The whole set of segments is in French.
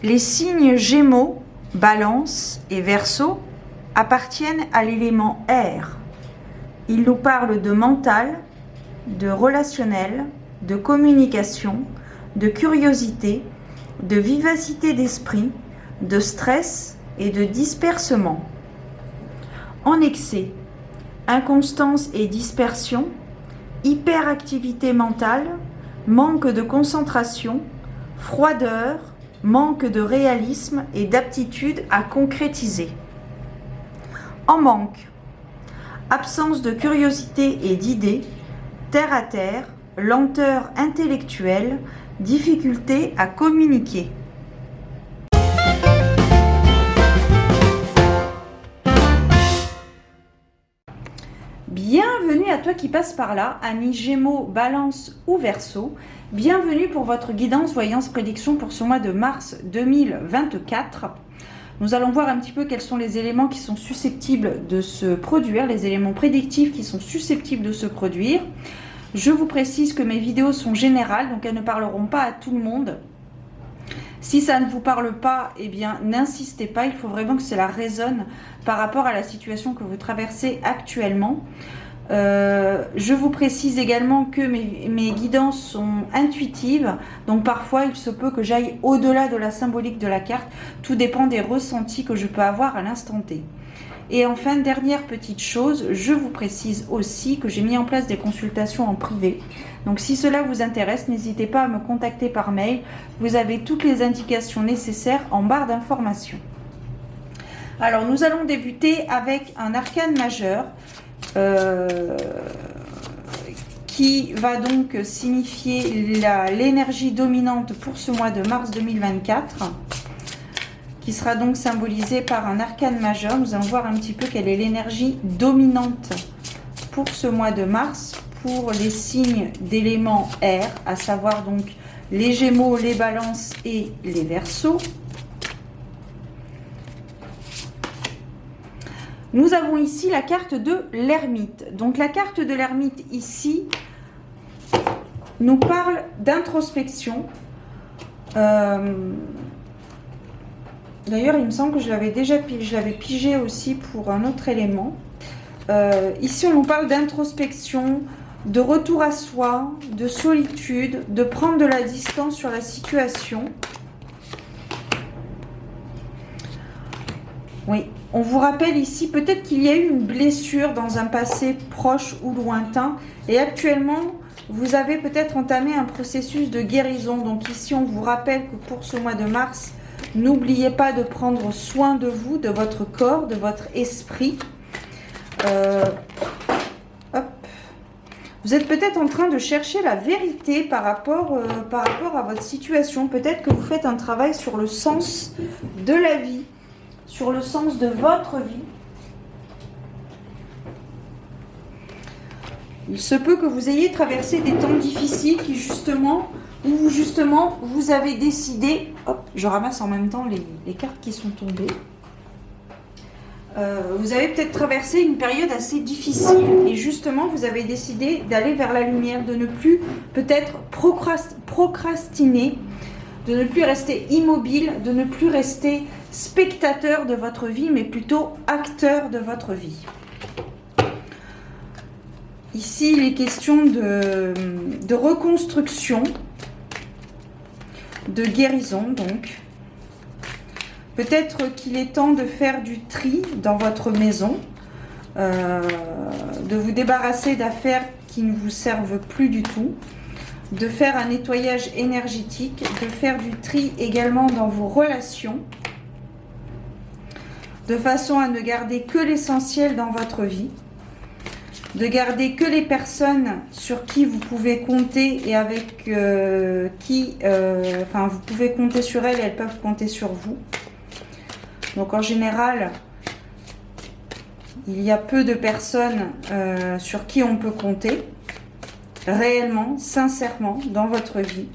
Les signes Gémeaux, Balance et Verseau appartiennent à l'élément air. Ils nous parlent de mental, de relationnel, de communication, de curiosité, de vivacité d'esprit, de stress et de dispersement. En excès, inconstance et dispersion, hyperactivité mentale, manque de concentration, froideur, manque de réalisme et d'aptitude à concrétiser. En manque, absence de curiosité et d'idées, terre à terre, lenteur intellectuelle, difficulté à communiquer. Bienvenue à toi qui passe par là, ami Gémeaux, Balance ou Verseau. Bienvenue pour votre guidance, voyance, prédiction pour ce mois de mars 2024. Nous allons voir un petit peu quels sont les éléments qui sont susceptibles de se produire, les éléments prédictifs qui sont susceptibles de se produire. Je vous précise que mes vidéos sont générales, donc elles ne parleront pas à tout le monde. Si ça ne vous parle pas, eh bien, n'insistez pas. Il faut vraiment que cela résonne par rapport à la situation que vous traversez actuellement. Je vous précise également que mes guidances sont intuitives. Donc, parfois, il se peut que j'aille au-delà de la symbolique de la carte. Tout dépend des ressentis que je peux avoir à l'instant T. Et enfin, dernière petite chose, je vous précise aussi que j'ai mis en place des consultations en privé. Donc si cela vous intéresse, n'hésitez pas à me contacter par mail. Vous avez toutes les indications nécessaires en barre d'informations. Alors nous allons débuter avec un arcane majeur qui va donc signifier l'énergie dominante pour ce mois de mars 2024. Qui sera donc symbolisé par un arcane majeur. Nous allons voir un petit peu quelle est l'énergie dominante pour ce mois de mars, pour les signes d'éléments air, à savoir donc les Gémeaux, les Balances et les Verseaux. Nous avons ici la carte de l'ermite. Donc la carte de l'ermite ici nous parle d'introspection. D'ailleurs, il me semble que je l'avais pigé aussi pour un autre élément. Ici, on nous parle d'introspection, de retour à soi, de solitude, de prendre de la distance sur la situation. Oui, on vous rappelle ici, peut-être qu'il y a eu une blessure dans un passé proche ou lointain. Et actuellement, vous avez peut-être entamé un processus de guérison. Donc ici, on vous rappelle que pour ce mois de mars, n'oubliez pas de prendre soin de vous, de votre corps, de votre esprit. Vous êtes peut-être en train de chercher la vérité par rapport à votre situation. Peut-être que vous faites un travail sur le sens de la vie, sur le sens de votre vie. Il se peut que vous ayez traversé des temps difficiles où justement vous avez décidé, hop, je ramasse en même temps les cartes qui sont tombées. Vous avez peut-être traversé une période assez difficile et justement vous avez décidé d'aller vers la lumière, de ne plus peut-être procrastiner, de ne plus rester immobile, de ne plus rester spectateur de votre vie, mais plutôt acteur de votre vie. Ici, il est question de reconstruction, de guérison donc. Peut-être qu'il est temps de faire du tri dans votre maison, de vous débarrasser d'affaires qui ne vous servent plus du tout, de faire un nettoyage énergétique, de faire du tri également dans vos relations, de façon à ne garder que l'essentiel dans votre vie, de garder que les personnes sur qui vous pouvez compter et avec vous pouvez compter sur elles et elles peuvent compter sur vous. Donc en général, il y a peu de personnes sur qui on peut compter, réellement, sincèrement, dans votre vie.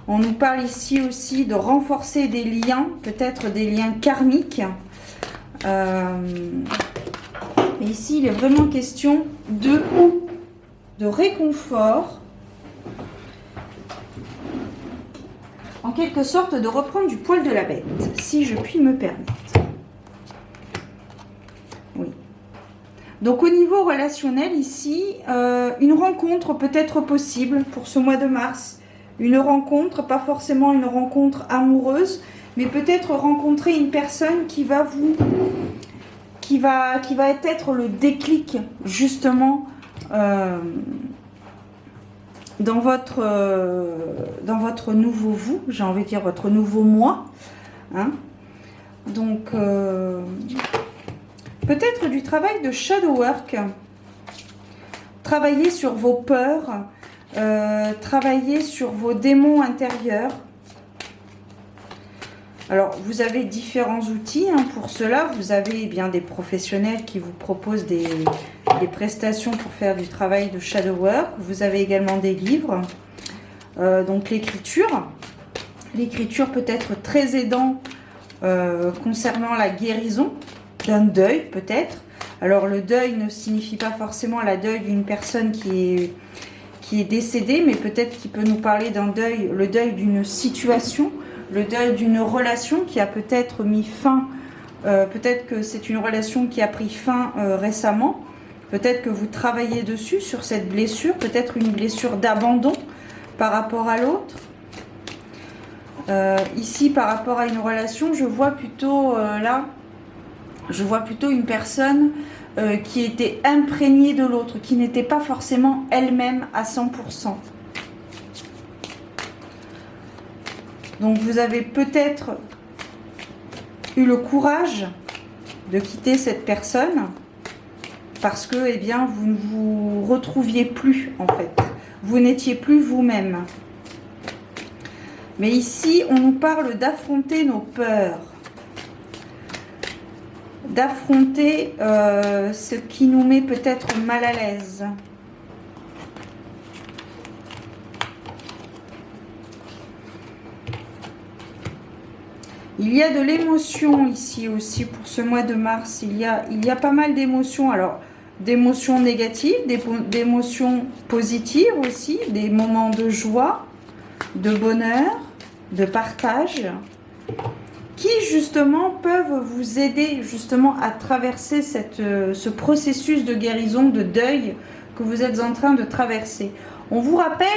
On nous parle ici aussi de renforcer des liens, peut-être des liens karmiques. Mais ici, il est vraiment question de réconfort. En quelque sorte de reprendre du poil de la bête, si je puis me permettre. Oui. Donc au niveau relationnel ici, une rencontre peut être possible pour ce mois de mars. Une rencontre, pas forcément une rencontre amoureuse, mais peut-être rencontrer une personne qui va être le déclic justement dans votre nouveau vous, j'ai envie de dire votre nouveau moi. Hein. Donc peut-être du travail de shadow work, travailler sur vos peurs, travailler sur vos démons intérieurs. Alors, vous avez différents outils pour cela. Vous avez bien des professionnels qui vous proposent des prestations pour faire du travail de shadow work. Vous avez également des livres. Donc, l'écriture. L'écriture peut être très aidant concernant la guérison d'un deuil, peut-être. Alors, le deuil ne signifie pas forcément la deuil d'une personne qui est décédée, mais peut-être qu'il peut nous parler d'un deuil, le deuil d'une situation, le deuil d'une relation qui a peut-être mis fin, peut-être que c'est une relation qui a pris fin récemment, peut-être que vous travaillez dessus, sur cette blessure, peut-être une blessure d'abandon par rapport à l'autre. Ici, par rapport à une relation, je vois plutôt une personne qui était imprégnée de l'autre, qui n'était pas forcément elle-même à 100%. Donc vous avez peut-être eu le courage de quitter cette personne parce que eh bien, vous ne vous retrouviez plus en fait. Vous n'étiez plus vous-même. Mais ici, on nous parle d'affronter nos peurs. D'affronter ce qui nous met peut-être mal à l'aise. Il y a de l'émotion ici aussi pour ce mois de mars. Il y a pas mal d'émotions. Alors, d'émotions négatives, d'émotions positives aussi, des moments de joie, de bonheur, de partage, qui justement peuvent vous aider justement à traverser ce processus de guérison, de deuil que vous êtes en train de traverser. On vous rappelle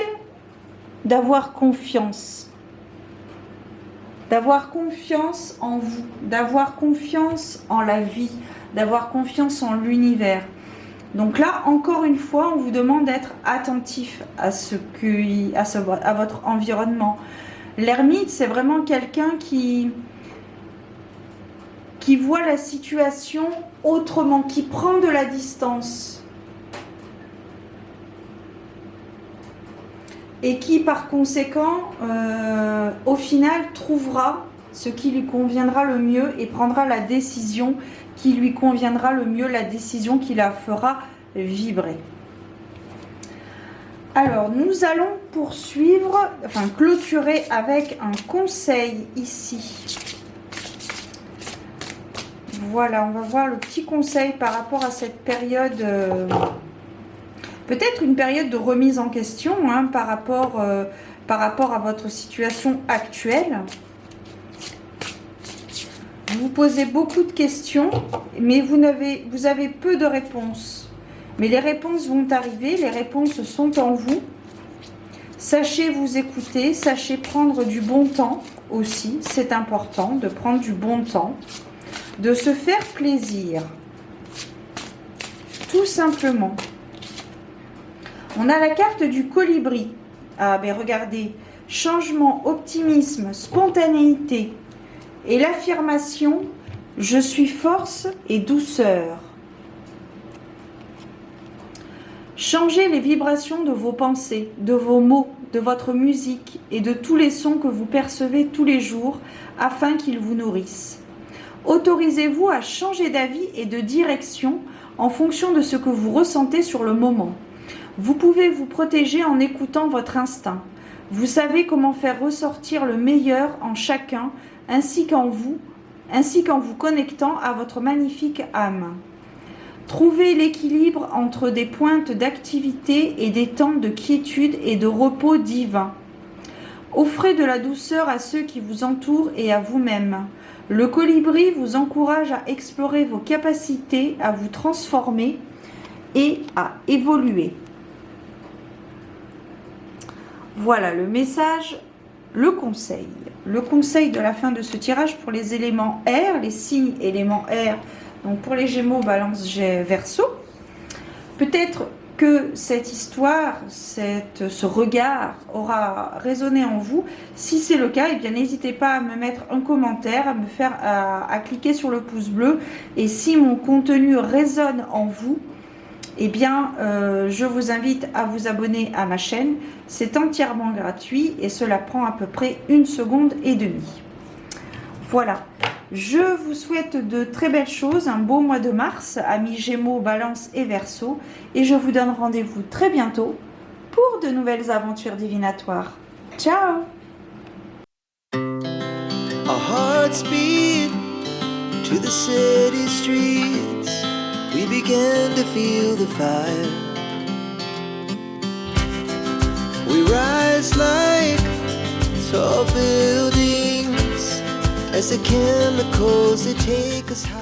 d'avoir confiance. D'avoir confiance en vous, d'avoir confiance en la vie, d'avoir confiance en l'univers. Donc là, encore une fois, on vous demande d'être attentif à votre environnement. L'ermite, c'est vraiment quelqu'un qui voit la situation autrement, qui prend de la distance. Et qui, par conséquent, au final, trouvera ce qui lui conviendra le mieux et prendra la décision qui lui conviendra le mieux, la décision qui la fera vibrer. Alors, nous allons poursuivre, enfin clôturer avec un conseil ici. Voilà, on va voir le petit conseil par rapport à cette période... Peut-être une période de remise en question par rapport à votre situation actuelle. Vous vous posez beaucoup de questions, mais vous avez peu de réponses. Mais les réponses vont arriver, les réponses sont en vous. Sachez vous écouter, sachez prendre du bon temps aussi. C'est important de prendre du bon temps, de se faire plaisir. Tout simplement. On a la carte du colibri. Ah ben regardez, changement, optimisme, spontanéité et l'affirmation « Je suis force et douceur ». Changez les vibrations de vos pensées, de vos mots, de votre musique et de tous les sons que vous percevez tous les jours afin qu'ils vous nourrissent. Autorisez-vous à changer d'avis et de direction en fonction de ce que vous ressentez sur le moment. Vous pouvez vous protéger en écoutant votre instinct. Vous savez comment faire ressortir le meilleur en chacun, ainsi qu'en vous connectant à votre magnifique âme. Trouvez l'équilibre entre des pointes d'activité et des temps de quiétude et de repos divin. Offrez de la douceur à ceux qui vous entourent et à vous-même. Le colibri vous encourage à explorer vos capacités, à vous transformer et à évoluer. Voilà le message, le conseil. Le conseil de la fin de ce tirage pour les éléments air, les signes éléments air, donc pour les Gémeaux, Balance, Verseau. Peut-être que cette histoire, ce regard aura résonné en vous. Si c'est le cas, eh bien n'hésitez pas à me mettre un commentaire, à cliquer sur le pouce bleu. Et si mon contenu résonne en vous, eh bien, je vous invite à vous abonner à ma chaîne. C'est entièrement gratuit et cela prend à peu près 1 seconde et demie. Voilà. Je vous souhaite de très belles choses, un beau mois de mars, amis Gémeaux, Balance et Verseau. Et je vous donne rendez-vous très bientôt pour de nouvelles aventures divinatoires. Ciao! Our hearts beat to the city streets. We began to feel the fire. We rise like tall buildings as the chemicals they take us high.